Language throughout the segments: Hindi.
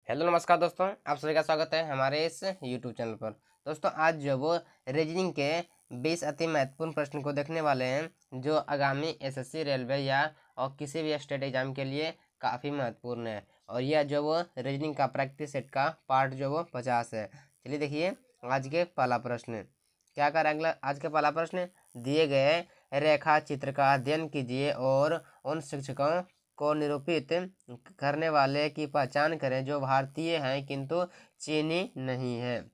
हेलो नमस्कार दोस्तों, आप सभी का स्वागत है हमारे इस यूट्यूब चैनल पर। दोस्तों आज जो वो रीजनिंग के 20 अति महत्वपूर्ण प्रश्न को देखने वाले हैं जो आगामी एसएससी, रेलवे या और किसी भी स्टेट एग्जाम के लिए काफ़ी महत्वपूर्ण है। और यह जो वो रीजनिंग का प्रैक्टिस सेट का पार्ट जो वो 50 है। चलिए देखिए आज के पहला प्रश्न क्या कर अगला। आज का पहला प्रश्न दिए गए रेखा चित्र का अध्ययन कीजिए और उन शिक्षकों को निरूपित करने वाले की पहचान करें जो भारतीय हैं किंतु चीनी नहीं है।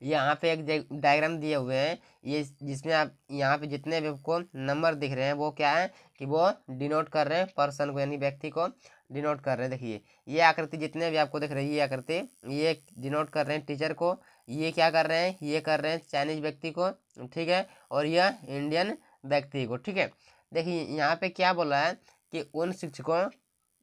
यहाँ पे एक डायग्राम दिए हुए हैं, ये जिसमें आप यहाँ पे जितने भी आपको नंबर दिख रहे हैं वो क्या है कि वो डिनोट कर रहे हैं पर्सन को, यानी व्यक्ति को डिनोट कर रहे हैं। देखिए ये आकृति जितने भी आपको दिख रही है, ये आकृति ये डिनोट कर रहे हैं टीचर को। ये क्या कर रहे हैं, ये कर रहे हैं चाइनीज व्यक्ति को, ठीक है, और यह इंडियन व्यक्ति को, ठीक है। देखिए यहाँ पे क्या बोला है कि उन शिक्षकों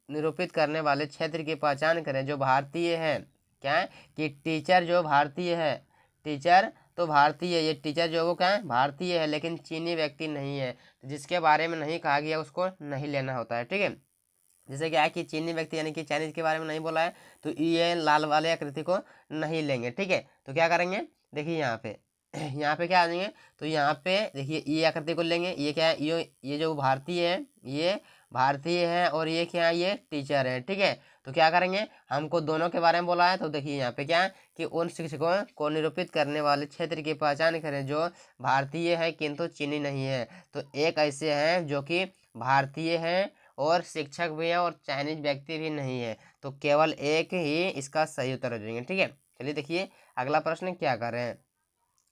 निरूपित करने वाले क्षेत्र की पहचान करें जो भारतीय है। क्या है कि टीचर जो भारतीय है, टीचर तो भारतीय है, ये टीचर जो वो क्या है भारतीय है लेकिन चीनी व्यक्ति नहीं है। तो जिसके बारे में नहीं कहा गया उसको नहीं लेना होता है, ठीक है। जैसे क्या है कि चीनी व्यक्ति यानी कि चाइनीज के बारे में नहीं बोला है तो ये लाल वाले आकृति को नहीं लेंगे, ठीक है। तो क्या करेंगे, देखिए यहाँ पे यहाँ पे क्या आ जाएंगे, तो यहाँ पे देखिए ये आकृति को लेंगे। ये क्या है, ये जो भारतीय है ये भारतीय है और ये क्या है, ये टीचर है, ठीक है। तो क्या करेंगे, हमको दोनों के बारे में बोला है तो देखिए यहाँ पे क्या है कि उन शिक्षकों को निरूपित करने वाले क्षेत्र की पहचान करें जो भारतीय है किंतु चीनी नहीं है। तो एक ऐसे हैं जो कि भारतीय हैं और शिक्षक भी है और चाइनीज व्यक्ति भी नहीं है, तो केवल एक ही इसका सही उत्तर हो जाएंगे, ठीक है। चलिए देखिए अगला प्रश्न क्या कर रहे हैं।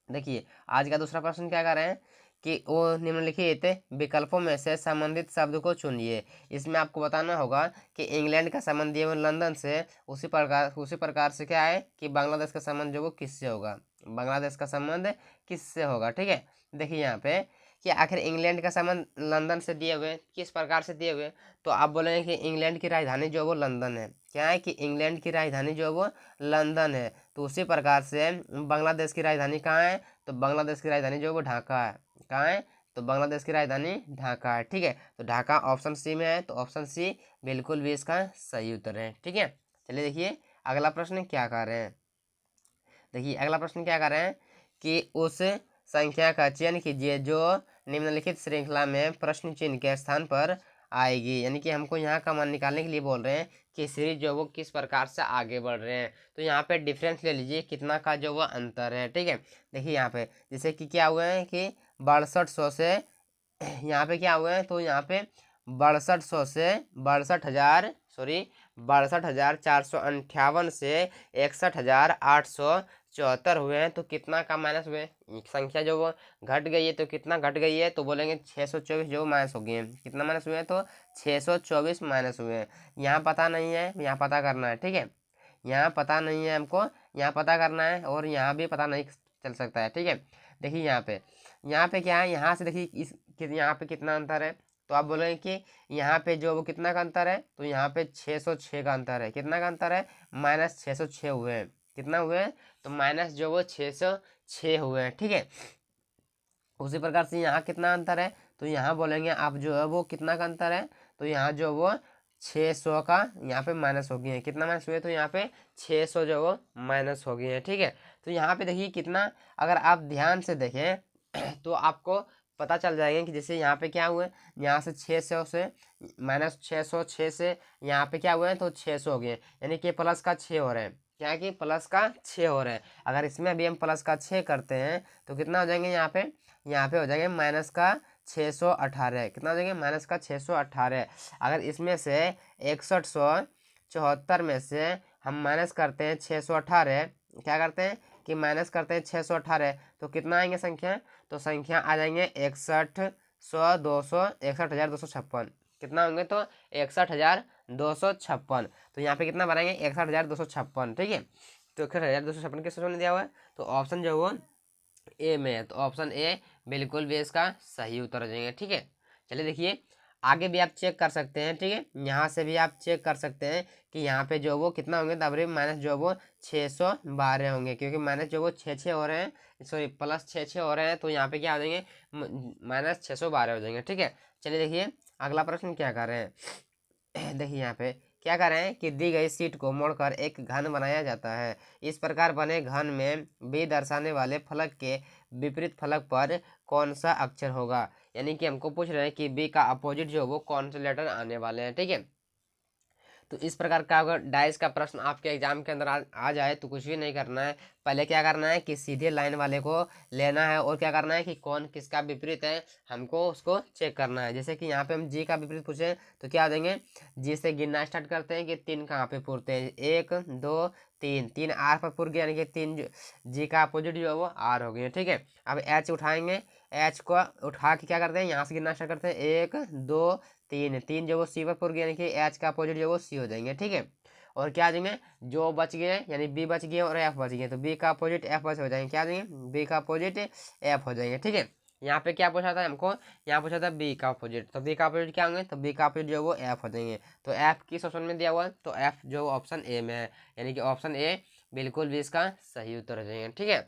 देखिए आज का दूसरा प्रश्न क्या कर रहे हैं कि वो निम्नलिखित विकल्पों में से संबंधित शब्द को चुनिए। इसमें आपको बताना होगा कि इंग्लैंड का संबंध ये लंदन से, उसी प्रकार से क्या है कि बांग्लादेश का संबंध जो वो किससे होगा, बांग्लादेश का संबंध किससे होगा, ठीक है। देखिए यहाँ पे कि आखिर इंग्लैंड का संबंध लंदन से दिए हुए, किस प्रकार से दिए हुए, तो आप बोलेंगे कि इंग्लैंड की राजधानी जो वो लंदन है। क्या है कि इंग्लैंड की राजधानी जो वो लंदन है, तो उसी प्रकार से बांग्लादेश की राजधानी कहाँ है, तो बांग्लादेश की राजधानी जो वो ढाका है। कहाँ है, तो बांग्लादेश की राजधानी ढाका है, ठीक है। तो ढाका ऑप्शन सी में है, तो ऑप्शन सी बिल्कुल भी इसका सही उत्तर है, ठीक है। चलिए देखिए अगला प्रश्न क्या कर रहे हैं। देखिए अगला प्रश्न क्या कर रहे हैं कि उस संख्या का चयन कीजिए जो निम्नलिखित श्रृंखला में प्रश्न चिन्ह के स्थान पर आएगी। यानी कि हमको यहाँ का मान निकालने के लिए बोल रहे हैं कि सीरीज जो वो किस प्रकार से आगे बढ़ रहे हैं। तो यहाँ पे डिफरेंस ले लीजिए कितना का जो वो अंतर है, ठीक है। देखिए यहाँ पे जैसे कि क्या हुआ है कि 6200 से यहाँ पे क्या हुआ है, तो यहाँ पे 6200 से 62,458 से 61,874 हुए हैं। तो कितना का माइनस हुए, संख्या जो वो घट गई है, तो कितना घट गई है, तो बोलेंगे 624 जो माइनस हो गए हैं। कितना माइनस हुए हैं, तो 624 माइनस हुए हैं। यहाँ पता नहीं है, यहाँ पता करना है, ठीक है। यहाँ पता नहीं है हमको, यहाँ पता करना है और यहाँ भी पता नहीं चल सकता है, ठीक है। देखिए यहाँ पे क्या है, यहाँ से देखिए यहाँ पे कितना अंतर है, तो आप बोलेंगे कि यहाँ पे जो वो कितना का अंतर है, तो यहाँ पे 606 का अंतर है। कितना का अंतर है, -606 हुए हैं। कितना हुए हैं, तो माइनस जो वो 606 हुए हैं, ठीक है। उसी प्रकार से यहाँ कितना अंतर है, तो यहाँ बोलेंगे आप जो है वो कितना का अंतर है, तो यहाँ जो वो 600 का यहाँ पे माइनस हो गए हैं। कितना माइनस हुए, तो यहाँ पे 600 जो वो माइनस हो गए हैं, ठीक है। तो यहाँ पे देखिए कितना, अगर आप ध्यान से देखें तो आपको पता चल जाएगा कि जैसे यहाँ पे क्या हुआ है, यहाँ से 600 से -606 से यहाँ पे क्या हुआ है, तो 600 हो गए, यानी कि प्लस का 6 हो रहे हैं। क्या है कि प्लस का 6 हो रहे हैं। अगर इसमें भी हम प्लस का 6 करते हैं तो कितना हो जाएंगे, यहाँ पे हो जाएंगे माइनस का 618। कितना हो जाएंगे, माइनस का 618। अगर इसमें से 6174 में से हम माइनस करते हैं 618, क्या करते हैं कि माइनस करते हैं 618, तो कितना आएंगे संख्या, तो संख्या आ जाएंगे 61,256। कितना होंगे, तो 61,256। तो यहाँ पे कितना बनाएंगे, 61,256, ठीक है। तो 61,256 किस ऑप्शन में दिया हुआ है, तो ऑप्शन जो वो ए में है, तो ऑप्शन ए बिल्कुल भी इसका सही उत्तर हो जाएंगे, ठीक है। चलिए देखिए आगे भी आप चेक कर सकते हैं, ठीक है। यहाँ से भी आप चेक कर सकते हैं कि यहाँ पे जो वो कितना होंगे, तब माइनस जो वो 612 होंगे, क्योंकि माइनस जो वो 6 हो रहे हैं, सॉरी प्लस 6 हो रहे हैं, तो यहाँ पे क्या हो जाएंगे, -612 हो जाएंगे, ठीक है। चलिए देखिए अगला प्रश्न क्या कर रहे हैं। देखिए यहाँ पे क्या करें कि दी गई शीट को मोड़कर एक घन बनाया जाता है। इस प्रकार बने घन में बी दर्शाने वाले फलक के विपरीत फलक पर कौन सा अक्षर होगा। यानी कि हमको पूछ रहे हैं कि बी का अपोजिट जो वो कौन से लेटर आने वाले हैं। ठीक है, तो इस प्रकार का अगर डाइस का प्रश्न आपके एग्जाम के अंदर आ जाए तो कुछ भी नहीं करना है। पहले क्या करना है कि सीधे लाइन वाले को लेना है और क्या करना है कि कौन किसका विपरीत है हमको उसको चेक करना है। जैसे कि यहाँ पे हम जी का विपरीत पूछे तो क्या देंगे, जी से गिनना स्टार्ट करते हैं कि 3 कहाँ पे पूरते हैं, 1 2 3, 3 आर पर पूर गया, यानी कि 3 जी का अपोजिट जो है वो आर हो गया। ठीक है, अब एच उठाएंगे, एच को उठा के क्या करते हैं यहाँ से गिनना स्टार्ट करते हैं, 1 2 3, 3 जो वो सी पर पूर गया, यानी कि एच का अपोजिट जो वो सी हो जाएंगे। ठीक है, और क्या आ जाएंगे जो बच गए यानी बी बच गए और एफ बच गए, तो बी का अपोजिट एफ बच हो जाएंगे। क्या आ जाएंगे, बी का अपोजिट एफ हो जाएंगे। ठीक है, यहाँ पे क्या पूछा था हमको, यहाँ पूछा था बी का अपोजिट, तो बी का अपोजिट क्या होंगे, तो बी का अपोजिट जो वो एफ हो जाएंगे। तो एफ किस ऑप्शन में दिया हुआ है, तो एफ जो ऑप्शन ए में है, यानी कि ऑप्शन ए बिल्कुल भी इसका सही उत्तर हो जाएंगे। ठीक है,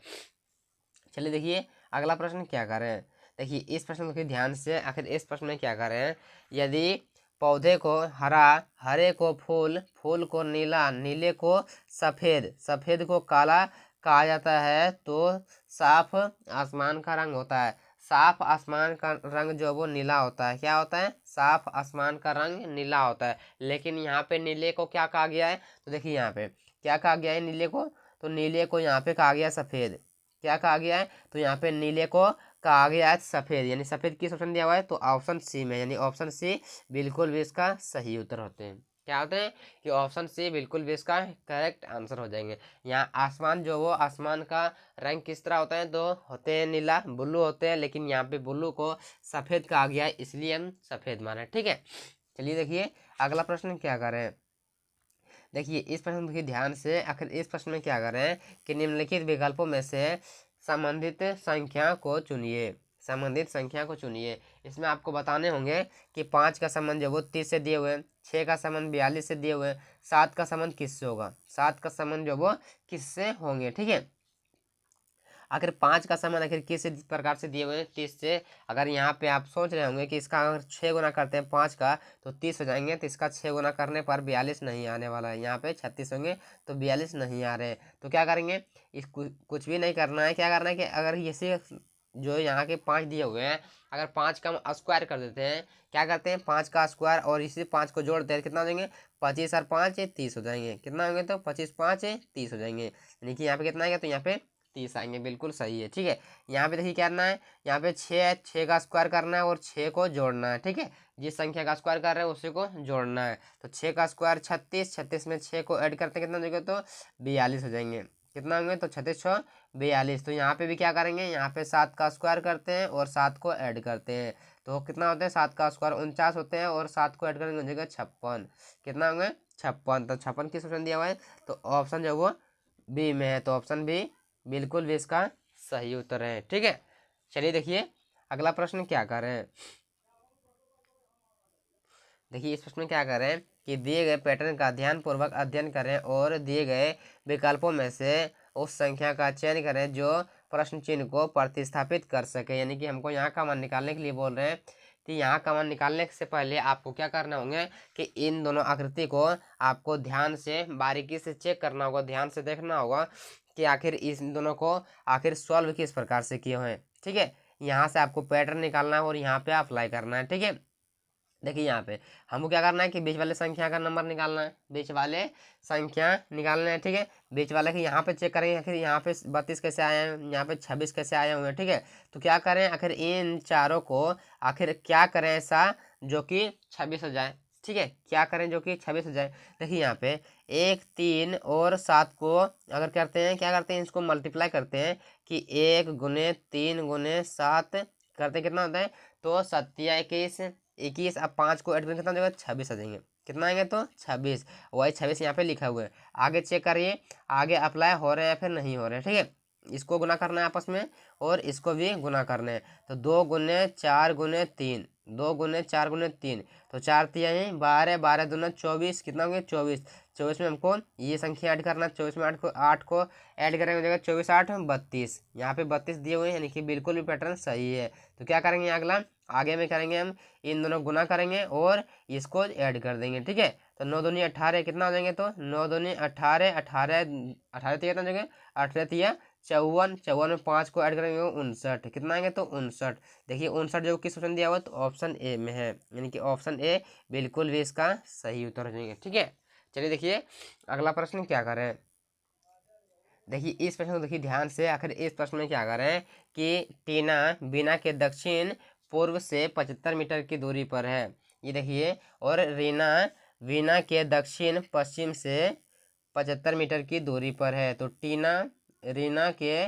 चलिए देखिए अगला प्रश्न क्या करें। देखिए इस प्रश्न को ध्यान से, आखिर इस प्रश्न में क्या करें, यदि पौधे को हरा, हरे को फूल, फूल को नीला, नीले को सफ़ेद, सफ़ेद को काला कहा जाता है तो साफ आसमान का रंग होता है। साफ आसमान का रंग जो वो नीला होता है। क्या होता है, साफ आसमान का रंग नीला होता है। लेकिन यहाँ पे नीले को क्या कहा गया है, तो देखिए यहाँ पे क्या कहा गया है नीले को, तो नीले को यहाँ पे कहा गया सफ़ेद। क्या कहा गया है, तो यहाँ पे नीले को कहा गया है सफ़ेद, यानी सफ़ेद किस ऑप्शन दिया हुआ है, तो ऑप्शन सी में, यानी ऑप्शन सी बिल्कुल भी इसका सही उत्तर होते हैं। क्या होते हैं कि ऑप्शन सी बिल्कुल भी इसका करेक्ट आंसर हो जाएंगे। यहाँ आसमान जो वो आसमान का रंग किस तरह होता है, तो होते हैं नीला, ब्लू होते हैं, लेकिन यहाँ पे ब्लू को सफ़ेद कहा गया है, इसलिए हम सफ़ेद माने। ठीक है, चलिए देखिए अगला प्रश्न क्या करें। देखिए इस प्रश्न की ध्यान से, आखिर इस प्रश्न में क्या करें कि निम्नलिखित विकल्पों में से संबंधित संख्या को चुनिए, संबंधित संख्या को चुनिए। इसमें आपको बताने होंगे कि 5 का संबंध जो वो 30 से दिए हुए, 6 का संबंध 42 से दिए हुए, 7 का संबंध किससे होगा, 7 का संबंध जो वो किससे होंगे। ठीक है, आखिर 5 का संबंध आखिर किस प्रकार से दिए हुए हैं, 30 से। अगर यहाँ पे आप सोच रहे होंगे कि इसका अगर 6 गुना करते हैं 5 का तो 30 हो जाएंगे, तो इसका 6 गुना करने पर 42 नहीं आने वाला है, यहाँ पे 36 होंगे तो 42 नहीं आ रहे। तो क्या करेंगे, इस कुछ भी नहीं करना है। क्या करना है कि अगर इसे जो यहाँ के 5 दिए हुए हैं, अगर 5 का हम स्क्वायर कर देते हैं, क्या करते हैं 5 का स्क्वायर और इसी 5 को जोड़ते हैं, कितना हो जाएंगे, 25 और 5 30 हो जाएंगे। कितना होंगे, तो 25 5 30 हो जाएंगे, यानी कि यहाँ पे कितना आएगा, तो यहाँ पे 30 आएंगे। बिल्कुल सही है। ठीक है, यहाँ पे देखिए क्या करना है, यहाँ पे 6 का स्क्वायर करना है और 6 को जोड़ना है। ठीक है, जिस संख्या का स्क्वायर कर रहे हैं उसी को जोड़ना है। तो 6 का स्क्वायर 36, 36 में 6 को ऐड करते हैं, कितना हो जाएगा, तो 42 हो जाएंगे। कितना होंगे, तो 36 6 42। तो यहाँ पे भी क्या करेंगे, यहाँ पे 7 का स्क्वायर करते हैं और 7 को ऐड करते हैं, तो कितना होता है, 7 का स्क्वायर 49 होते हैं और 7 को ऐड करेंगे हो जाएगा 56। कितना होंगे, 56। तो 56 किस ऑप्शन दिया हुआ है, तो ऑप्शन जो वो बी में है, तो ऑप्शन बी बिल्कुल भी इसका सही उत्तर है। ठीक है, चलिए देखिए अगला प्रश्न क्या कर रहे हैं। देखिए इस प्रश्न में क्या करें कि दिए गए पैटर्न का ध्यानपूर्वक अध्ययन करें और दिए गए विकल्पों में से उस संख्या का चयन करें जो प्रश्न चिन्ह को प्रतिस्थापित कर सके। यानी कि हमको यहाँ का मान निकालने के लिए बोल रहे हैं, कि यहाँ का मान निकालने से पहले आपको क्या करना होंगे कि इन दोनों आकृति को आपको ध्यान से बारीकी से चेक करना होगा, ध्यान से देखना होगा कि आखिर इस दोनों को आखिर सॉल्व किस प्रकार से किए हुए हैं। ठीक है, यहाँ से आपको पैटर्न निकालना है और यहाँ पे अप्लाई करना है। ठीक है, देखिए यहाँ पे हमको क्या करना है कि बीच वाले संख्या का नंबर निकालना है, बीच वाले संख्या निकालना है। ठीक है, बीच वाले के यहाँ पे चेक करेंगे आखिर यहाँ पे 32 कैसे आए हैं, यहाँ पे 26 कैसे आए हुए हैं। ठीक है, तो क्या करें आखिर इन चारों को आखिर क्या करें ऐसा जो कि 26 हो जाए। ठीक है, क्या करें जो कि 26 हो जाए। देखिए यहाँ पे 1 3 और 7 को अगर करते हैं, क्या करते हैं, इसको मल्टीप्लाई करते हैं कि 1 गुने 3 गुने 7 करते कितना होता है, तो 7 21, अब 5 को ऐड करेंगे कितना हो जाएगा, 26 आ जाएंगे। कितना आएंगे, तो 26, वही 26 यहाँ पे लिखा हुआ है। आगे चेक करिए आगे अप्लाई हो रहे हैं या फिर नहीं हो रहे हैं। ठीक है, इसको गुना करना है आपस में और इसको भी गुना करना है, तो 2 गुने 4 गुने 3, 2 गुने 4 गुने 3, तो 4 3 12, 12 दूना 24, कितना होंगे 24, 24 में हमको ये संख्या ऐड करना है, 24 में 8 को ऐड करेंगे हो जाएगा 24 8 32, यहाँ पे 32 दिए हुए हैं, यानी कि बिल्कुल भी पैटर्न सही है। तो क्या करेंगे अगला, आगे में करेंगे हम इन दोनों गुना करेंगे और इसको ऐड कर देंगे। ठीक है, तो 9 दूनी 18 कितना हो जाएंगे, तो 9 दूनी 18, 18 18 कितना हो जाएंगे, 18 54, 54 में 5 को ऐड करेंगे 59, कितना आएंगे, तो 59। देखिए 59 जो किस ऑप्शन दिया हुआ, तो ऑप्शन ए में है, यानी कि ऑप्शन ए बिल्कुल भी इसका सही उत्तर हो जाएंगे। ठीक है, चलिए देखिए अगला प्रश्न क्या करें। देखिए इस प्रश्न को देखिए ध्यान से, आखिर इस प्रश्न में क्या कर रहे हैं कि टीना बीना के दक्षिण पूर्व से 75 मीटर की दूरी पर है, ये देखिए, और रीना वीना के दक्षिण पश्चिम से 75 मीटर की दूरी पर है। तो टीना रीना के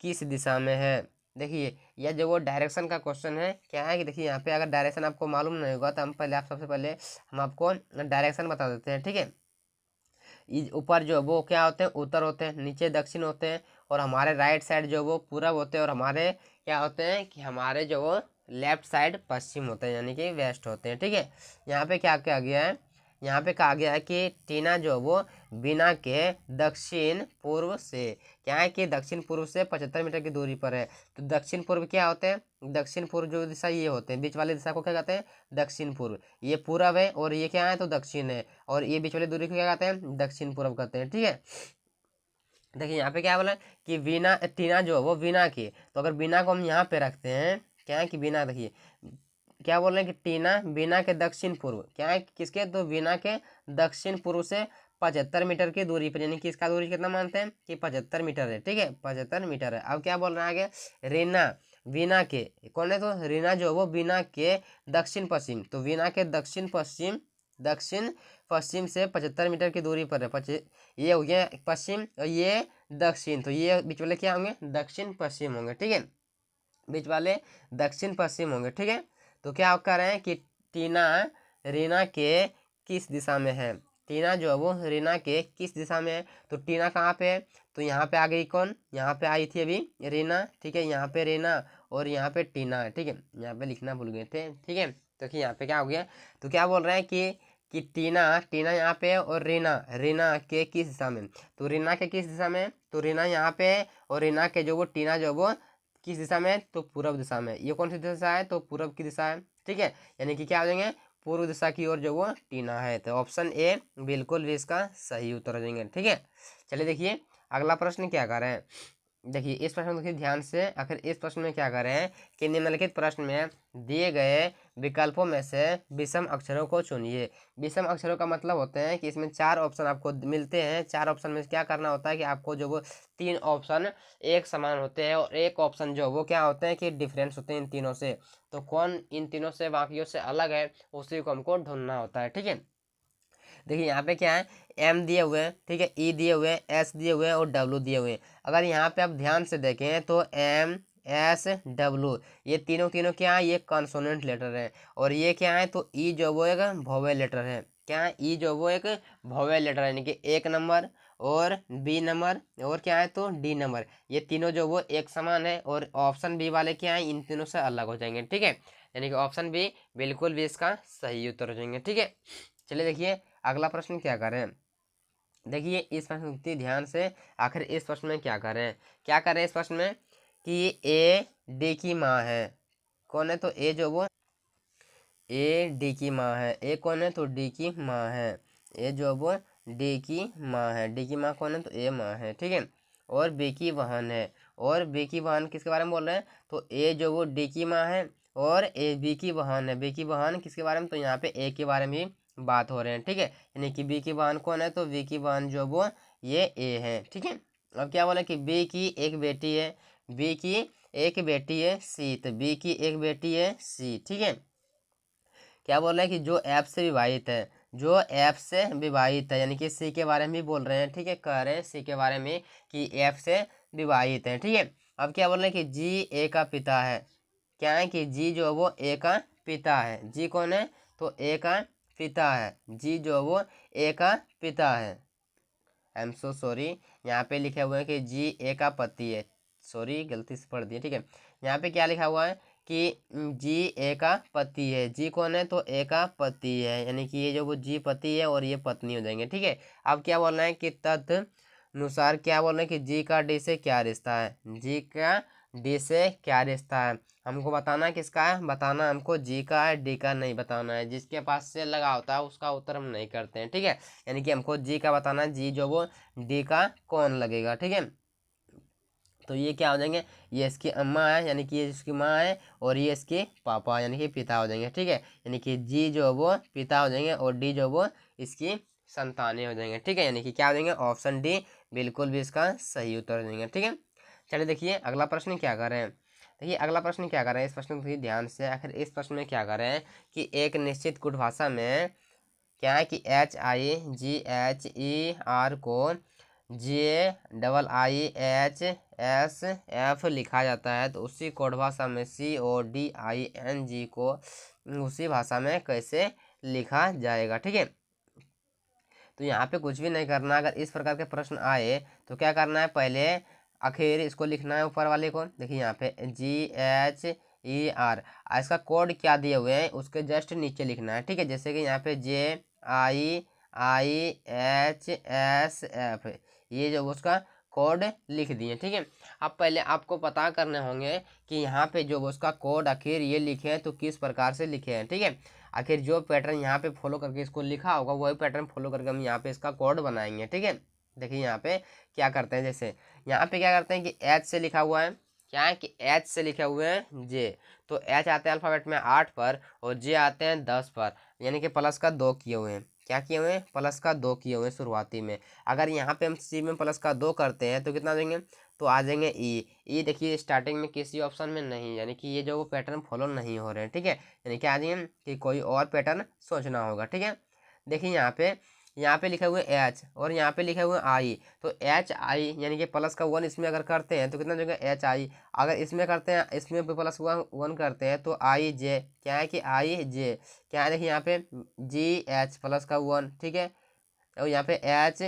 किस दिशा में है। देखिए यह जो वो डायरेक्शन का क्वेश्चन है, क्या है कि देखिए यहाँ पे अगर डायरेक्शन आपको मालूम नहीं होगा तो सबसे पहले हम आपको डायरेक्शन बता देते हैं। ठीक है, ऊपर जो वो क्या होते हैं, उत्तर होते हैं, नीचे दक्षिण होते हैं, और हमारे राइट साइड जो वो पूरब होते हैं, और हमारे क्या होते हैं कि हमारे जो वो लेफ्ट साइड पश्चिम होते हैं, यानी कि वेस्ट होते हैं। ठीक है, यहाँ पे क्या क्या गया है, यहाँ पे कहा गया है कि टीना जो वो बीना के दक्षिण पूर्व से, क्या है कि दक्षिण पूर्व से 75 मीटर की दूरी पर है। तो दक्षिण पूर्व क्या होते हैं, दक्षिण पूर्व जो दिशा ये होते हैं, बीच वाली दिशा को क्या कहते हैं, दक्षिण पूर्व। ये पूरब है और ये क्या है, तो दक्षिण है, और ये बीच वाली दूरी को क्या कहते हैं, दक्षिण पूर्व कहते हैं। ठीक है, देखिए यहाँ पे क्या बोला कि वीना टीना जो वो वीना की, तो अगर बीना को हम यहाँ पे रखते हैं, क्या है कि बीना, देखिए क्या बोल रहे हैं कि टीना बीना के दक्षिण पूर्व, क्या है किसके, तो बीना के दक्षिण पूर्व से 75 मीटर की दूरी पर, यानी कि इसका दूरी कितना मानते हैं कि 75 मीटर है। ठीक है, 75 मीटर है। अब क्या बोल रहा है आगे, रीना वीना के, कौन है, तो रीना जो वो बीना के दक्षिण पश्चिम, तो वीना के दक्षिण पश्चिम से 75 मीटर की दूरी पर है। ये हो गया पश्चिम और ये दक्षिण, तो ये बीच वाले क्या होंगे, दक्षिण पश्चिम होंगे। ठीक है, बीच वाले दक्षिण पश्चिम होंगे। ठीक है, तो क्या कर रहे हैं कि टीना रीना के किस दिशा में है, टीना जो है वो रीना के किस दिशा में है। तो टीना कहाँ पे है, तो यहाँ पे आ गई कौन, यहाँ पे आई थी अभी रीना। ठीक है, यहाँ पे रीना और यहाँ पे टीना है। ठीक है, यहाँ पे लिखना भूल गए थे। ठीक है, तो यहाँ पे क्या हो गया, तो क्या बोल रहे हैं कि टीना टीना यहाँ पे है और रीना रीना के किस दिशा में, तो रीना के किस दिशा में, तो रीना यहाँ पे है, और रीना के जो वो टीना जो वो किस दिशा में है, तो पूर्व दिशा में। ये कौन सी दिशा है, तो पूर्व की दिशा है। ठीक है, यानी कि क्या हो जाएंगे, पूर्व दिशा की ओर जो वो टीना है। तो ऑप्शन ए बिल्कुल भी इसका सही उत्तर हो जाएंगे। ठीक है, चलिए देखिए अगला प्रश्न क्या कर रहे हैं। देखिए इस प्रश्न को देखिए ध्यान से, आखिर इस प्रश्न में क्या कर रहे हैं कि निम्नलिखित प्रश्न में दिए गए विकल्पों में से विषम अक्षरों को चुनिए। विषम अक्षरों का मतलब होते हैं कि इसमें 4 ऑप्शन आपको मिलते हैं। 4 ऑप्शन में क्या करना होता है कि आपको जो वो 3 ऑप्शन एक समान होते हैं और एक ऑप्शन जो वो क्या होते हैं कि डिफरेंस होते हैं इन तीनों से। तो कौन इन तीनों से बाकियों से अलग है, उसी को हमको ढूंढना होता है। ठीक है, देखिए यहाँ पे क्या है, एम दिए हुए हैं, ठीक है, ई दिए हुए हैं, एस दिए हुए हैं और डब्लू दिए हुए हैं। अगर यहाँ पे आप ध्यान से देखें तो एम एस डब्लू ये तीनों तीनों क्या है, ये कॉन्सोनेंट लेटर है। और ये क्या है, तो ई जो वो एक वोवेल लेटर है। क्या है, ई जो वो एक वोवेल लेटर है, यानी कि 1 नंबर और बी नंबर और क्या है, तो डी नंबर, ये तीनों जो वो एक समान है। और ऑप्शन बी वाले क्या है, इन तीनों से अलग हो जाएंगे। ठीक है, यानी कि ऑप्शन बी बिल्कुल भी इसका सही उत्तर हो जाएंगे। ठीक है, चलिए देखिए अगला प्रश्न क्या करें। देखिए इस प्रश्न को ध्यान से, आखिर इस प्रश्न में क्या करें, क्या करें इस प्रश्न में कि ए डी की माँ है। कौन है, तो ए जो वो ए डी की माँ है। ए कौन है, तो डी की माँ है। ए जो वो डी की माँ है। डी की माँ कौन है, तो ए माँ है। ठीक है, और बी की बहन है। और बी की बहन किसके बारे में बोल रहे हैं, तो ए जो वो डी की माँ है और ए बी की बहन है। बी की बहन किसके बारे में, तो यहाँ पे ए के बारे में बात हो रहे हैं। ठीक है, यानी कि बी की बहन कौन है, तो बी की बहन जो वो ये ए है। ठीक है, अब क्या बोला कि बी की एक बेटी है, बी की एक बेटी है सी, तो बी की एक बेटी है सी। ठीक है, क्या बोल रहे हैं कि जो ऐप से विवाहित है, जो ऐप से विवाहित है, यानी कि सी के बारे में भी बोल रहे हैं। ठीक है, कह रहे हैं सी के बारे में कि ऐप से विवाहित है। ठीक है, अब क्या बोल रहे हैं कि जी ए का पिता है। क्या है कि जी जो वो ए का पिता है। जी कौन है, तो ए का पिता है। जी जो वो ए का पिता है। आई एम सो सॉरी, यहाँ पे लिखे हुए हैं कि जी ए का पति है। सॉरी गलती से पढ़ दिए। ठीक है, यहाँ पे क्या लिखा हुआ है कि जी ए का पति है। जी कौन है, तो ए का पति है, यानी कि ये जो वो जी पति है और ये पत्नी हो जाएंगे। ठीक है, अब क्या बोल रहे हैं कि तदनुसार क्या बोल रहे हैं कि जी का डी से क्या रिश्ता है। जी का डी से क्या रिश्ता है। हमको बताना किसका है, बताना हमको जी का है, डी का नहीं बताना है। जिसके पास से लगा होता है उसका उत्तर हम नहीं करते हैं, ठीक है। यानी कि हमको जी का बताना है, जी जो वो डी का कौन लगेगा, ठीक है। तो ये क्या हो जाएंगे, ये इसकी अम्मा है यानी कि ये इसकी माँ है, और ये इसके पापा यानी कि पिता हो जाएंगे, ठीक है। यानी कि जी जो वो पिता हो जाएंगे और डी जो वो इसकी संतानें हो जाएंगे, ठीक है। यानी कि क्या हो जाएंगे, ऑप्शन डी बिल्कुल भी इसका सही उत्तर हो जाएंगे, ठीक है। चलिए देखिए अगला प्रश्न क्या कर रहे हैं। देखिए अगला प्रश्न क्या कर रहे हैं, इस प्रश्न को देखिए ध्यान से। आखिर इस प्रश्न में क्या कर रहे हैं कि एक निश्चित गुट भाषा में क्या है कि HIGHER को JIIHSF लिखा जाता है, तो उसी कोड भाषा में CODING को उसी भाषा में कैसे लिखा जाएगा, ठीक है। तो यहाँ पे कुछ भी नहीं करना। अगर इस प्रकार के प्रश्न आए तो क्या करना है, पहले आखिर इसको लिखना है ऊपर वाले को। देखिए यहाँ पे GHER, इसका कोड क्या दिए हुए हैं उसके जस्ट नीचे लिखना है, ठीक है। जैसे कि यहाँ पे JIIHSF, ये जो उसका कोड लिख दिए, ठीक है। अब पहले आपको पता करने होंगे कि यहाँ पे जो उसका कोड आखिर ये लिखे हैं तो किस प्रकार से लिखे हैं, ठीक है। आखिर जो पैटर्न यहाँ पे फॉलो करके इसको लिखा होगा वही पैटर्न फॉलो करके हम यहाँ पे इसका कोड बनाएंगे, ठीक है। देखिए यहाँ पे क्या करते हैं, जैसे यहाँ पे क्या करते हैं कि एच से लिखा हुआ है, क्या है कि एच से लिखे हुए हैं जे, तो एच आते हैं अल्फाबेट में 8 पर और जे आते हैं 10 पर, यानी कि प्लस का 2 किए हुए हैं। क्या किए हुए हैं, प्लस का 2 किए हुए हैं शुरुआती में। अगर यहाँ पे हम सी में प्लस का 2 करते हैं तो कितना देंगे, तो आ जाएंगे ई देखिए स्टार्टिंग में किसी ऑप्शन में नहीं, यानी कि ये जो वो पैटर्न फॉलो नहीं हो रहे हैं, ठीक है। यानी कि आ जाएंगे कि कोई और पैटर्न सोचना होगा, ठीक है। देखिए यहाँ पे लिखे हुए एच और यहाँ पे लिखे हुए आई, तो एच आई यानी कि प्लस का 1 इसमें अगर करते हैं तो कितना देंगे एच आई। अगर इसमें करते हैं, इसमें भी प्लस 1 करते हैं तो आई जे, क्या है कि आई जे, क्या है देखिए यहाँ पे GH प्लस का 1, ठीक है। और यहाँ पे एच,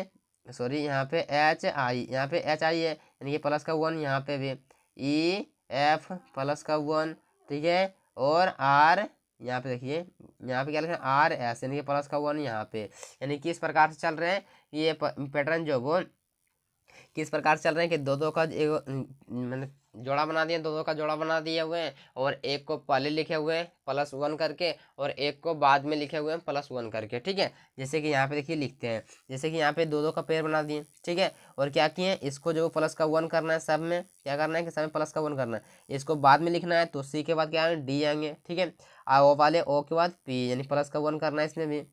सॉरी यहाँ पे एच आई, यहाँ पे एच आई है यानी कि प्लस का 1, यहाँ पे भी EF प्लस का 1, ठीक है। और आर, यहाँ पे देखिए यहाँ पे क्या लिखा है RS यानी कि प्लस का 1 यहाँ पे। यानी कि इस प्रकार से चल रहे हैं ये पैटर्न जो वो किस प्रकार से चल रहे हैं कि दो दो का मैंने जोड़ा बना दिया, दो दो का जोड़ा बना दिए हुए हैं, और एक को पहले लिखे हुए हैं +1 करके और एक को बाद में लिखे हुए हैं +1 करके, ठीक है। जैसे कि यहाँ पे देखिए लिखते हैं, जैसे कि यहाँ पे दो दो का पेयर बना दिए, ठीक है। और क्या किए, इसको जो +1 करना है, सब में क्या करना है कि सब में +1 करना है। इसको बाद में लिखना है तो सी के बाद क्या है डी आएंगे, ठीक है। ओ वाले ओ के बाद पी, यानी +1 करना है, इसमें भी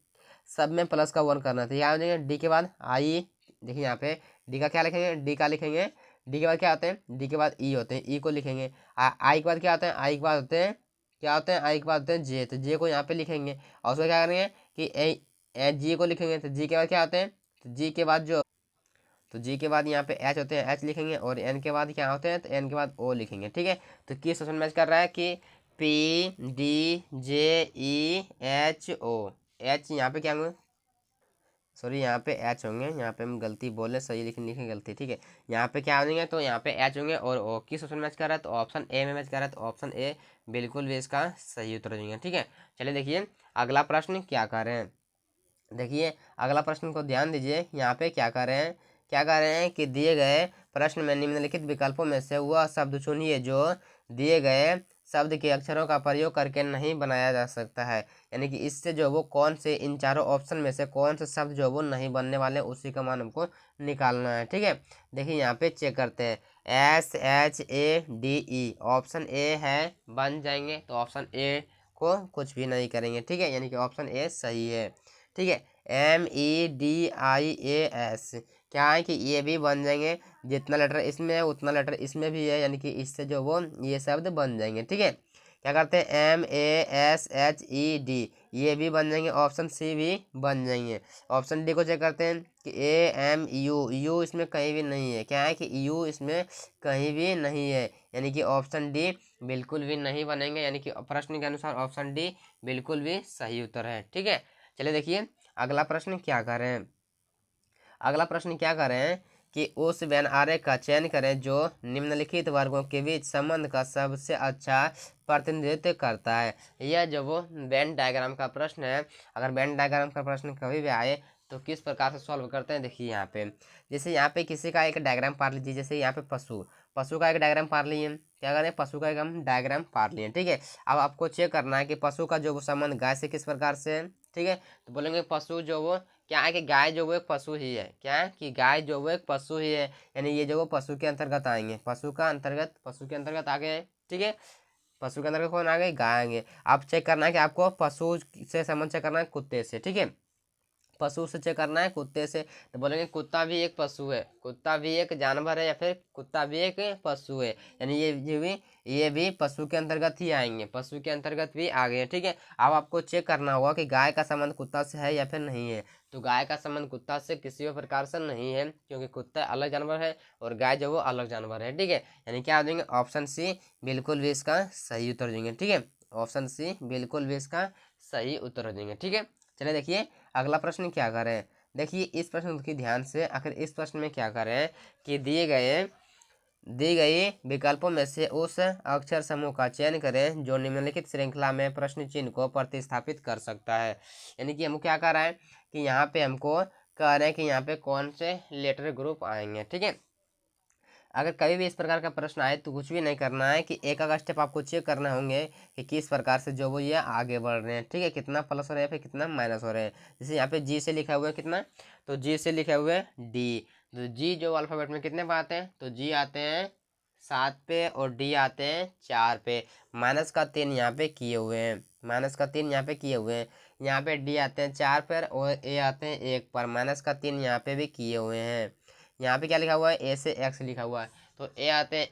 सब में +1 करना है। तो यहाँ हो जाएंगे डी के बाद आई, देखिए यहाँ पे डी का क्या लिखेंगे, डी का लिखेंगे, डी के बाद क्या होते हैं, डी के बाद ई होते हैं, ई को लिखेंगे। आई के बाद क्या होते हैं, आई के बाद होते हैं क्या होते हैं, आई के बाद होते हैं जे, तो जे को यहाँ पे लिखेंगे। और उसको क्या करेंगे कि जी को लिखेंगे, तो जी के बाद क्या होते हैं, तो जी के बाद जो, तो जी के बाद यहाँ पे एच होते हैं, एच लिखेंगे। और एन के बाद क्या होते हैं, तो एन के बाद ओ लिखेंगे, ठीक है। तो किस ऑप्शन मैच कर रहा है कि PDJEHO, एच यहाँ पे क्या होंगे, सॉरी यहाँ पे एच होंगे, यहाँ पे हम गलती बोले, सही लिखे गलती, ठीक है। यहाँ पे क्या होंगे, तो यहाँ पे एच होंगे और ओ किस ऑप्शन मैच कर रहा है, तो ऑप्शन ए में मैच कर रहा है, तो ऑप्शन ए बिल्कुल भी इसका सही उत्तर देंगे, ठीक है। चलिए देखिए अगला प्रश्न क्या कर रहे हैं। देखिए अगला प्रश्न को ध्यान दीजिए, यहाँ पे क्या कर रहे हैं, क्या कर रहे हैं कि दिए गए प्रश्न में निम्नलिखित विकल्पों में से वह शब्द चुनिए जो दिए गए शब्द के अक्षरों का प्रयोग करके नहीं बनाया जा सकता है। यानी कि इससे जो वो कौन से इन चारों ऑप्शन में से कौन से शब्द जो वो नहीं बनने वाले उसी का मान हमको निकालना है, ठीक है। देखिए यहाँ पे चेक करते हैं, SHADE ऑप्शन ए है, बन जाएंगे, तो ऑप्शन ए को कुछ भी नहीं करेंगे, ठीक है। यानी कि ऑप्शन ए सही है, ठीक है। MEDIAS क्या है कि ये भी बन जाएंगे, जितना लेटर इसमें है उतना लेटर इसमें भी है, यानी कि इससे जो वो ये शब्द बन जाएंगे, ठीक है। क्या करते हैं, MASHED ये भी बन जाएंगे, ऑप्शन सी भी बन जाएंगे। ऑप्शन डी को चेक करते हैं कि AMU, यू इसमें कहीं भी नहीं है, क्या है कि यू इसमें कहीं भी नहीं है, यानी कि ऑप्शन डी बिल्कुल भी नहीं बनेंगे। यानी कि प्रश्न के अनुसार ऑप्शन डी बिल्कुल भी सही उत्तर है, ठीक है। चलिए देखिए अगला प्रश्न क्या कर रहे हैं। अगला प्रश्न क्या कर रहे हैं कि उस वेन आरेख का चयन करें जो निम्नलिखित वर्गों के बीच संबंध का सबसे अच्छा प्रतिनिधित्व करता है। यह जो वो वेन डायग्राम का प्रश्न है, अगर वेन डायग्राम का प्रश्न कभी भी आए तो किस प्रकार से सॉल्व करते हैं, देखिए यहाँ पे जैसे यहाँ पे किसी का एक डायग्राम पार लीजिए। जैसे यहाँ पे पशु का एक डायग्राम पार लिए, क्या करें, पशु का एक हम डायग्राम पार लिए, ठीक है। अब आपको चेक करना है कि पशु का जो वो संबंध गाय से किस प्रकार से है, ठीक है। तो बोलेंगे पशु जो वो क्या है कि गाय जो वो एक पशु ही है, क्या है कि गाय जो वो एक पशु ही है, यानी ये जो वो पशु के अंतर्गत आएंगे, पशु के अंतर्गत आ गए, ठीक है। पशु के अंतर्गत कौन आ गए, गाय आएंगे। आप चेक करना है कि आपको पशु से संबंध चेक करना है कुत्ते से, ठीक है। पशु से चेक करना है कुत्ते से, तो बोलेंगे कुत्ता भी एक पशु है, कुत्ता भी एक जानवर है, या फिर कुत्ता भी एक पशु है, यानी ये भी पशु के अंतर्गत ही आएंगे, पशु के अंतर्गत भी आ गए, ठीक है। अब आपको चेक करना होगा कि गाय का संबंध कुत्ता से है या फिर नहीं है। तो गाय का संबंध कुत्ता से किसी भी प्रकार से नहीं है, क्योंकि कुत्ता अलग जानवर है और गाय जो वो अलग जानवर है, ठीक है। यानी क्या हो जाएंगे, ऑप्शन सी बिल्कुल भी इसका सही उत्तर हो जाएंगे, ठीक है। ऑप्शन सी बिल्कुल भी इसका सही उत्तर हो जाएंगे, ठीक है। चलिए देखिए अगला प्रश्न क्या करें। देखिए इस प्रश्न की ध्यान से, आखिर इस प्रश्न में क्या करें कि दी गई विकल्पों में से उस अक्षर समूह का चयन करें जो निम्नलिखित श्रृंखला में प्रश्न चिन्ह को प्रतिस्थापित कर सकता है। यानी कि हम क्या कर रहे हैं कि यहाँ पे हमको कह रहे हैं कि यहाँ पे कौन से लेटर ग्रुप आएंगे, ठीक है। अगर कभी भी इस प्रकार का प्रश्न आए तो कुछ भी नहीं करना है कि एक आधा स्टेप आपको चेक करने होंगे कि किस प्रकार से जो वो ये आगे बढ़ रहे हैं, ठीक है। कितना प्लस हो रहा है फिर कितना माइनस हो रहे हैं। जैसे यहाँ पे जी से लिखा हुआ है कितना, तो जी से लिखा हुआ है डी, तो जी जो अल्फाबेट में कितने पे आते हैं, तो जी आते हैं 7 पे और डी आते हैं 4 पे। माइनस का 3 यहाँ पे किए हुए हैं, माइनस का 3 यहाँ पे किए हुए हैं। यहाँ पे डी आते हैं 4 पर और ए आते हैं 1 पर, माइनस का 3 यहाँ पे भी किए हुए हैं। यहाँ पे क्या लिखा हुआ है, ए से एक्स लिखा हुआ है, तो ए आते हैं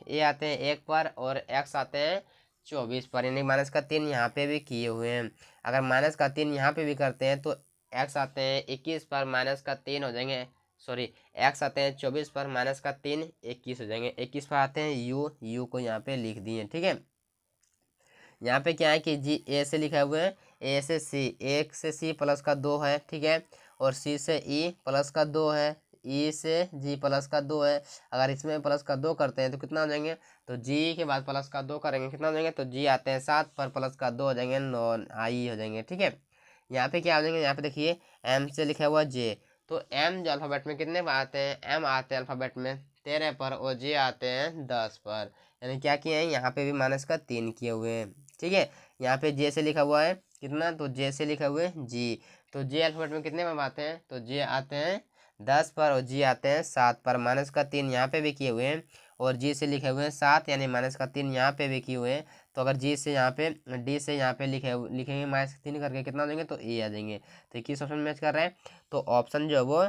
ए आते हैं 1 पर और एक्स आते हैं 24 पर, यानी माइनस का 3 यहाँ पे भी किए हुए हैं। अगर माइनस का 3 यहाँ पे भी करते हैं तो एक्स आते हैं 21 पर, माइनस का 3 हो जाएंगे, सॉरी एक्स आते हैं 24 पर, माइनस का 3 21 हो जाएंगे। 21 पर आते हैं यू को यहाँ पे लिख दिए, ठीक है। यहाँ पे क्या है कि जी ए से लिखा हुआ है, ए से सी, एक से सी प्लस का 2 है, ठीक है, और सी से ई प्लस का 2 है, ई से जी प्लस का 2 है। अगर इसमें प्लस का 2 करते हैं तो कितना हो जाएंगे, तो जी के बाद प्लस का 2 करेंगे कितना हो जाएंगे, तो जी आते हैं 7 पर, प्लस का 2 हो जाएंगे 9 आई हो जाएंगे, ठीक है। यहाँ पे क्या हो जाएंगे, यहाँ पे देखिए एम से लिखा हुआ जे, तो एम जो अल्फ़ाबेट में कितने पर आते हैं, एम आते हैं अल्फ़ाबेट में 13 पर और जे आते हैं 10 पर, यानी क्या किए हैं, यहाँ पे भी माइनस का 3 किए हुए हैं, ठीक है। यहाँ पे जे से लिखा हुआ है कितना, तो जे से लिखा हुआ है जी, तो जे अल्फाबेट में कितने में आते हैं, तो जे आते हैं 10 पर और जी आते हैं 7 पर, माइनस का 3 यहाँ पे भी किए हुए हैं और जी से लिखे हुए हैं 7, यानी माइनस का 3 यहाँ पे भी किए हुए हैं। तो अगर जी से यहाँ पे डी से यहाँ पे लिखेंगे माइनस 3 करके कितना हो जाएंगे, तो ए आ जाएंगे। तो किस ऑप्शन में मैच कर रहे हैं, तो ऑप्शन जो है वो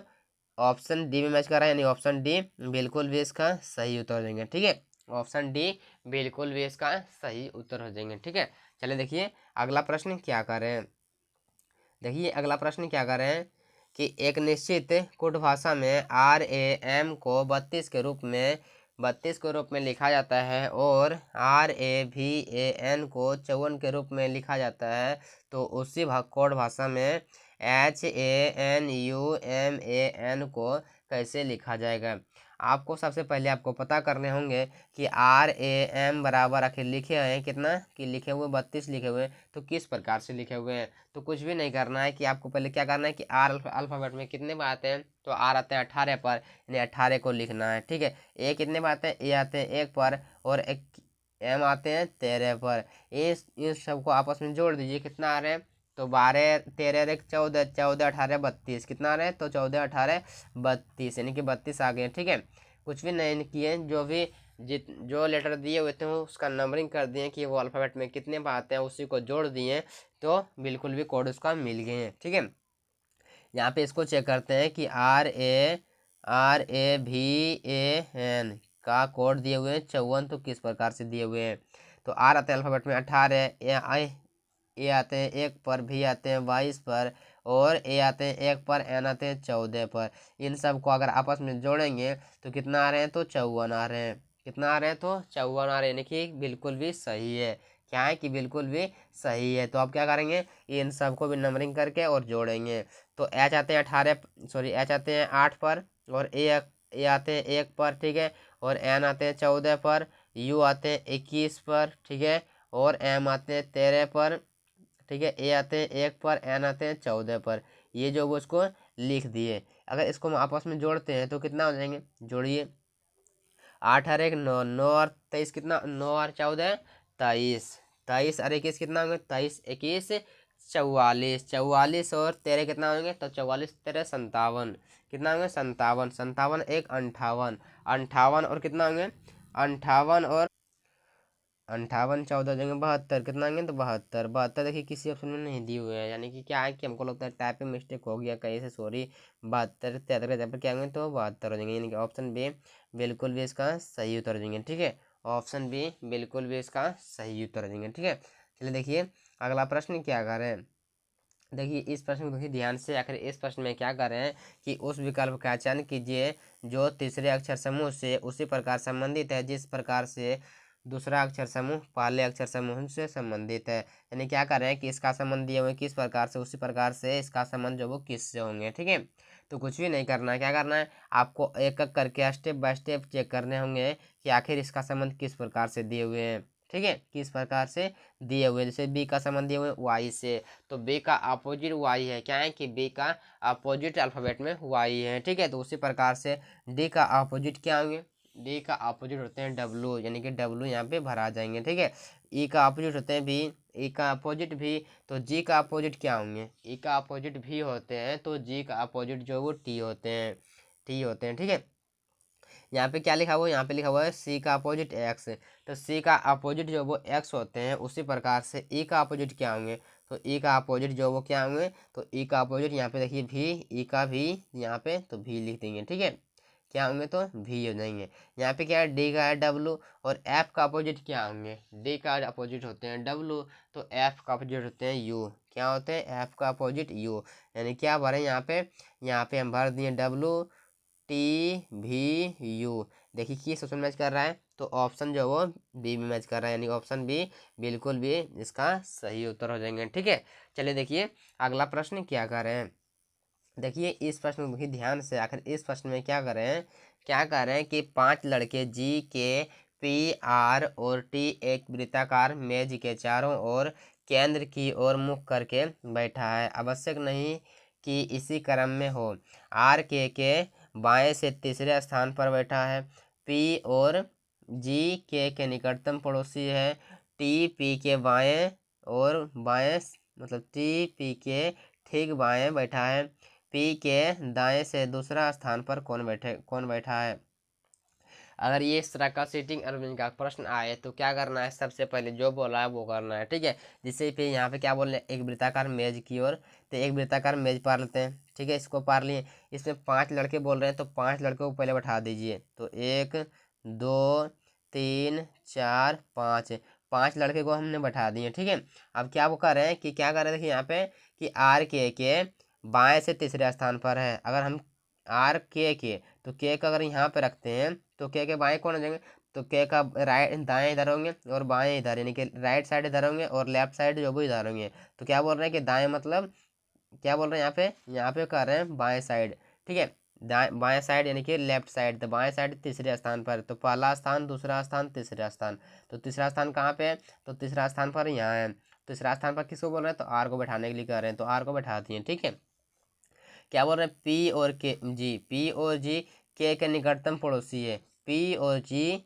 ऑप्शन डी में मैच कर रहा है, यानी ऑप्शन डी बिल्कुल भी इसका सही उत्तर हो जाएंगे, ठीक है। ऑप्शन डी बिल्कुल भी इसका सही उत्तर हो जाएंगे, ठीक है। चलिए देखिए अगला प्रश्न क्या कर रहे हैं। देखिए अगला प्रश्न क्या कर रहे हैं कि एक निश्चित कुट भाषा में RAM को 32 के रूप में लिखा जाता है और RAVAN को 54 के रूप में लिखा जाता है, तो उसी कोड भाषा में HANUMAN को कैसे लिखा जाएगा। आपको सबसे पहले आपको पता करने होंगे कि RAM बराबर आखिर लिखे हैं कितना, कि लिखे हुए 32 लिखे हुए, तो किस प्रकार से लिखे हुए हैं। तो कुछ भी नहीं करना है कि आपको पहले क्या करना है कि आर अल्फ़ाबेट में कितने बार आते हैं, तो आर आते हैं 18 पर, यानी 18 को लिखना है, ठीक है। ए कितने बार आते हैं, ए आते हैं 1 पर और एम आते हैं 13 पर। इस सबको आपस में जोड़ दीजिए, कितना आ रहे हैं, तो 12 13 एक 14, 14 18 32, कितना आ रहे हैं, तो 14 18 32, यानी कि 32 आ गए, ठीक है। कुछ भी नहीं किए, जो लेटर दिए हुए थे उसका नंबरिंग कर दिए कि वो अल्फ़ाबेट में कितने बार आते हैं, उसी को जोड़ दिए, तो बिल्कुल भी कोड उसका मिल गए हैं, ठीक है। यहाँ पे इसको चेक करते हैं कि RAVAN का कोड दिए हुए हैं 54, तो किस प्रकार से दिए हुए हैं, तो आर आते हैं अल्फ़ाबेट में 18, ए आते हैं 1 पर, भी आते हैं 22 पर और ए आते हैं 1 पर, एन आते हैं 14 पर। इन सब को अगर आपस में जोड़ेंगे तो कितना आ रहे हैं, तो 54 आ रहे हैं, कितना आ रहे हैं, तो 54 आ रहे हैं, यानी कि बिल्कुल भी सही है, क्या है कि बिल्कुल भी सही है। तो आप क्या करेंगे, इन सब को भी नंबरिंग करके और जोड़ेंगे, तो एच आते हैं 8 पर और ए आते हैं 1 पर, ठीक है, और एन आते हैं 14 पर, यू आते हैं 21 पर, ठीक है, और एम आते हैं 13 पर, ठीक है, ए आते हैं 1 पर, एन आते हैं 14 पर। ये जो वो उसको लिख दिए। अगर इसको हम आपस में जोड़ते हैं तो कितना हो जाएंगे, जोड़िए। 8 और 1 9, 9 और 23 कितना, 9 और 14 23, 23 और 21 कितना होंगे, 23 21 44, 44 और 13 कितना होंगे, तो 44 13 57, कितना होंगे 57, 57 एक 58, 58 और कितना होंगे 58 और 58 14 हो जाएंगे 72, कितना आएंगे तो 72, 72 देखिए किसी ऑप्शन में नहीं दिए हुए हैं, यानी कि क्या है कि हमको लगता है टाइपिंग मिस्टेक हो गया कहीं से, सॉरी। 72 73 के जगह पर क्या होंगे तो 72 हो जाएंगे, यानी कि ऑप्शन बी बिल्कुल भी इसका सही उत्तर हो जाएंगे। ठीक है, ऑप्शन बी बिल्कुल भी इसका सही उत्तर हो जाएंगे। ठीक है, चलिए देखिए अगला प्रश्न क्या कर रहे हैं। देखिए इस प्रश्न को देखिए ध्यान से, आखिर इस प्रश्न में क्या कर रहे हैं कि उस विकल्प का चयन कीजिए जो तीसरे अक्षर समूह से उसी प्रकार संबंधित है जिस प्रकार से दूसरा अक्षर समूह पहले अक्षर समूह से संबंधित है। यानी क्या कर रहे हैं कि इसका संबंध दिए हुए किस प्रकार से, उसी प्रकार से इसका संबंध जो वो किससे होंगे। ठीक है, तो कुछ भी नहीं करना है, क्या करना है आपको एक एक करके स्टेप बाय स्टेप चेक करने होंगे कि आखिर इसका संबंध किस प्रकार से दिए हुए हैं। ठीक है, किस प्रकार से दिए हुए, जैसे बी का संबंध दिए हुए वाई से, तो बी का अपोजिट वाई है, क्या है कि बी का अपोजिट अल्फाबेट में वाई है। ठीक है, तो उसी प्रकार से डी का अपोजिट क्या होंगे, डी का अपोजिट होते हैं डब्लू, यानी कि डब्लू यहाँ पे भरा जाएंगे। ठीक है, ई का अपोजिट होते हैं भी, ई का अपोजिट भी, तो जी का अपोजिट क्या होंगे, ई का अपोजिट भी होते हैं, तो जी का अपोजिट जो वो टी होते हैं, टी होते हैं। ठीक है, यहाँ पे क्या लिखा हुआ है, यहाँ पे लिखा हुआ है सी का अपोजिट एक्स, तो सी का अपोजिट जो वो एक्स होते हैं, उसी प्रकार से ई का अपोजिट क्या होंगे, तो ई का अपोजिट जो वो क्या होंगे, तो ई का अपोजिट यहाँ पे देखिए भी, ई का भी यहाँ पे तो भी लिख देंगे। ठीक है, क्या होंगे तो भी हो जाएंगे। यहाँ पे क्या है डी का है डब्लू, और एफ का अपोजिट क्या होंगे, डी का अपोजिट होते हैं डब्लू, तो एफ का अपोजिट होते हैं यू, क्या होते हैं एफ का अपोजिट यू, यानी क्या भरे यहाँ पे हम भर दिए डब्लू टी भी यू। देखिए किस ऑप्शन मैच कर रहा है, तो ऑप्शन जो वो बी में मैच कर रहा है, यानी ऑप्शन बी बिल्कुल भी इसका सही उत्तर हो जाएंगे। ठीक है, चलिए देखिए अगला प्रश्न क्या कर रहे हैं। देखिए इस प्रश्न को देखिए ध्यान से, आखिर इस प्रश्न में क्या कर रहे हैं, क्या कर रहे हैं कि 5 लड़के जी के पी आर और टी एक वृत्ताकार मेज के चारों ओर केंद्र की ओर मुख करके बैठा है, आवश्यक नहीं कि इसी क्रम में हो। आर के बाएं से तीसरे स्थान पर बैठा है, पी और जी के निकटतम पड़ोसी है, टी पी के बाएं और बाएं, मतलब टी पी के ठीक बाएं बैठा है, पी के दाएं से दूसरा स्थान पर कौन बैठा है। अगर ये इस तरह का सीटिंग अरेंजमेंट का प्रश्न आए तो क्या करना है, सबसे पहले जो बोला है वो करना है। ठीक है, जिससे फिर यहाँ पे क्या बोल रहे हैं, एक वृत्ताकार मेज की ओर, तो एक वृत्ताकार मेज पार लेते हैं। ठीक है, इसको पार लिए, इसमें 5 लड़के बोल रहे हैं, तो 5 लड़कों को पहले बैठा दीजिए, तो 1 2 3 4 5, 5 लड़के को हमने बैठा दिए। ठीक है, अब क्या वो कर रहे हैं कि क्या कर रहे हैं, देखिए यहाँ पे कि आर के बाएं से तीसरे स्थान पर है। अगर हम आर के तो के का अगर यहाँ पे रखते हैं तो के बाएं कौन हो जाएंगे, तो के का राइट दाएं इधर होंगे और बाएं इधर, यानी कि राइट साइड इधर होंगे और लेफ्ट साइड जो भी इधर होंगे। तो क्या बोल रहे हैं कि दाएं मतलब क्या बोल रहे हैं, यहाँ पे कर रहे हैं बाएं साइड। ठीक है, दाएं बाएं साइड यानी कि लेफ्ट साइड, तो बाएं साइड तीसरे स्थान पर, तो पहला स्थान दूसरा स्थान तीसरा स्थान, तो तीसरा स्थान कहाँ पे है, तो तीसरा स्थान पर यहाँ है। तीसरा स्थान पर किसको बोल रहे हैं, तो आर को बैठाने के लिए कह रहे हैं, तो आर को बैठा दिए। ठीक है, क्या बोल रहे हैं पी और के जी, पी और जी के निकटतम पड़ोसी है, पी और जी,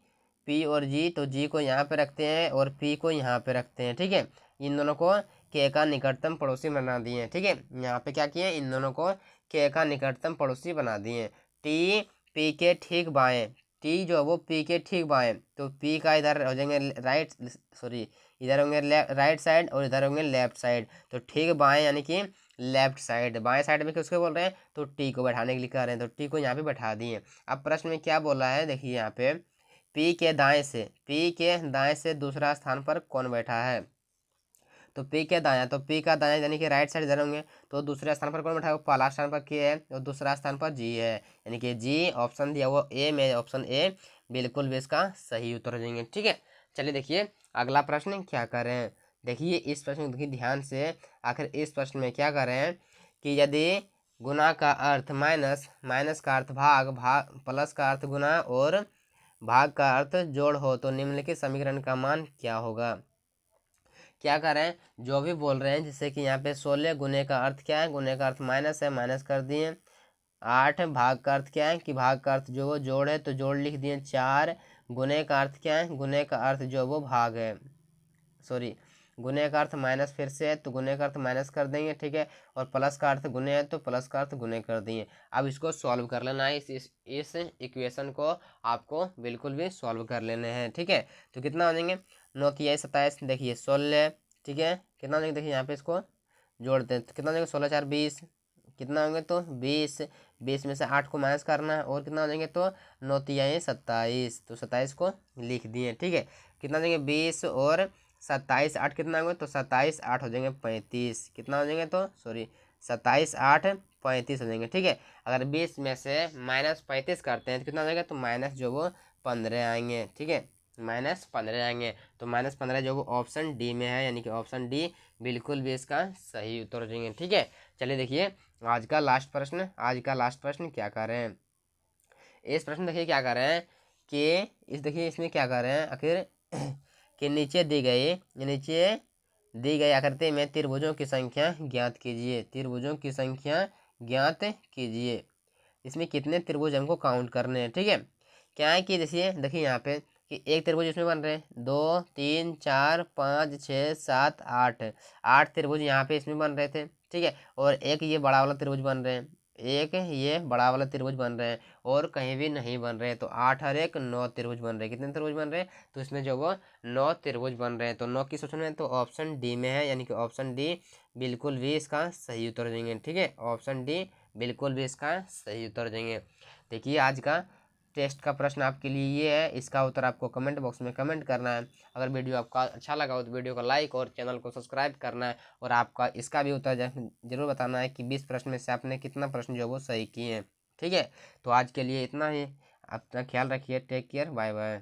पी और जी, तो जी को यहाँ पे रखते हैं और पी को यहाँ पे रखते हैं। ठीक है, इन दोनों को के का निकटतम पड़ोसी बना दिए। ठीक है, यहाँ पे क्या किए, इन दोनों को के का निकटतम पड़ोसी बना दिए। टी पी के ठीक बाएं, टी जो वो पी के ठीक बाएं, तो पी का इधर हो जाएंगे राइट, सॉरी इधर होंगे राइट साइड और इधर होंगे लेफ्ट साइड, तो ठीक बाएं यानी कि लेफ्ट साइड, बाएं साइड में किसको बोल रहे हैं, तो टी को बैठाने के लिए कह रहे हैं, तो टी को यहाँ पे बैठा दिए। अब प्रश्न में क्या बोला है, देखिए यहाँ पे पी के दाएं से दूसरा स्थान पर कौन बैठा है, तो पी के दाया, तो पी का दाया यानी कि राइट साइड इधर होंगे, तो दूसरे स्थान पर कौन बैठा है, पहला स्थान पर के है और दूसरा स्थान पर जी है, यानी कि जी ऑप्शन दिया वो ए में, ऑप्शन ए बिल्कुल भी इसका सही उत्तर हो जाएंगे। ठीक है, चलिए देखिए अगला प्रश्न क्या कर रहे हैं। देखिए इस प्रश्न को देखिए ध्यान से, आखिर इस प्रश्न में क्या कर रहे हैं कि यदि गुना का अर्थ माइनस, माइनस का अर्थ भाग, भाग प्लस का अर्थ गुना और भाग का अर्थ जोड़ हो तो निम्नलिखित समीकरण का मान क्या होगा। क्या कर रहे हैं, जो भी बोल रहे हैं, जैसे कि यहाँ पे 16 गुने का अर्थ क्या है, गुने का अर्थ माइनस है, माइनस कर दिए। 8 भाग का अर्थ क्या है कि भाग का अर्थ जो वो जोड़ है तो जोड़ लिख दिए। 4 गुने का अर्थ क्या है, गुने का अर्थ जो वो भाग है, सॉरी गुने का अर्थ माइनस फिर से है तो गुने का अर्थ माइनस कर देंगे, ठीक है। और प्लस का अर्थ गुने है तो प्लस का अर्थ गुने कर दिए। अब इसको सॉल्व कर लेना है, इस इक्वेशन को आपको बिल्कुल भी सॉल्व कर लेने हैं, ठीक है। तो कितना हो जाएंगे, 9 तिया 27, देखिए 16, ठीक है। कितना हो जाएंगे, देखिए यहाँ पे इसको जोड़ते हैं तो कितना हो जाएगा, 16 4 20, कितना होंगे तो 20, 20 में से 8 को माइनस करना है और कितना हो जाएंगे तो 9 तिया 27, तो 27 को लिख दिए, ठीक है। कितना हो जाएंगे 20 और 27, 8 कितना होंगे तो 27 8 हो जाएंगे 35, कितना हो जाएंगे तो सॉरी 27 8 35 हो जाएंगे, ठीक है। अगर 20 में से माइनस 35 करते हैं तो कितना हो जाएगा, तो माइनस जो वो 15 आएंगे, ठीक है, माइनस 15 आएंगे। तो माइनस 15 जो वो ऑप्शन डी में है, यानी कि ऑप्शन डी बिल्कुल भी इसका सही उत्तर हो जाएंगे, ठीक है। चलिए देखिए आज का लास्ट प्रश्न, आज का लास्ट प्रश्न क्या कर रहे हैं, इस प्रश्न देखिए क्या कर रहे हैं कि इस देखिए इसमें क्या कर रहे हैं आखिर कि नीचे दी गई आकृति में त्रिभुजों की संख्या ज्ञात कीजिए, त्रिभुजों की संख्या ज्ञात कीजिए। इसमें कितने त्रिभुज हमको काउंट करने हैं, ठीक है। क्या है कि देखिए यहाँ पे कि एक त्रिभुज इसमें बन रहे हैं, 2 3 4 5 6 7 8, 8 त्रिभुज यहाँ पे इसमें बन रहे थे, ठीक है। और एक ये बड़ा वाला त्रिभुज बन रहे हैं, एक ये बड़ा वाला त्रिभुज बन रहे हैं और कहीं भी नहीं बन रहे हैं। तो 8 और 1 9 त्रिभुज बन रहे हैं, कितने त्रिभुज बन रहे हैं, तो इसमें जो वो 9 त्रिभुज बन रहे हैं। तो 9 किस ऑप्शन में, तो ऑप्शन डी में है, यानी कि ऑप्शन डी बिल्कुल भी इसका सही उत्तर देंगे, ठीक है। ऑप्शन डी बिल्कुल भी इसका सही उत्तर देंगे। देखिए आज का टेस्ट का प्रश्न आपके लिए ये है, इसका उत्तर आपको कमेंट बॉक्स में कमेंट करना है। अगर वीडियो आपका अच्छा लगा हो तो वीडियो को लाइक और चैनल को सब्सक्राइब करना है। और आपका इसका भी उत्तर जरूर बताना है कि 20 प्रश्न में से आपने कितना प्रश्न जो वो सही किए हैं, ठीक है। तो आज के लिए इतना ही, अपना ख्याल रखिए, टेक केयर, बाय बाय।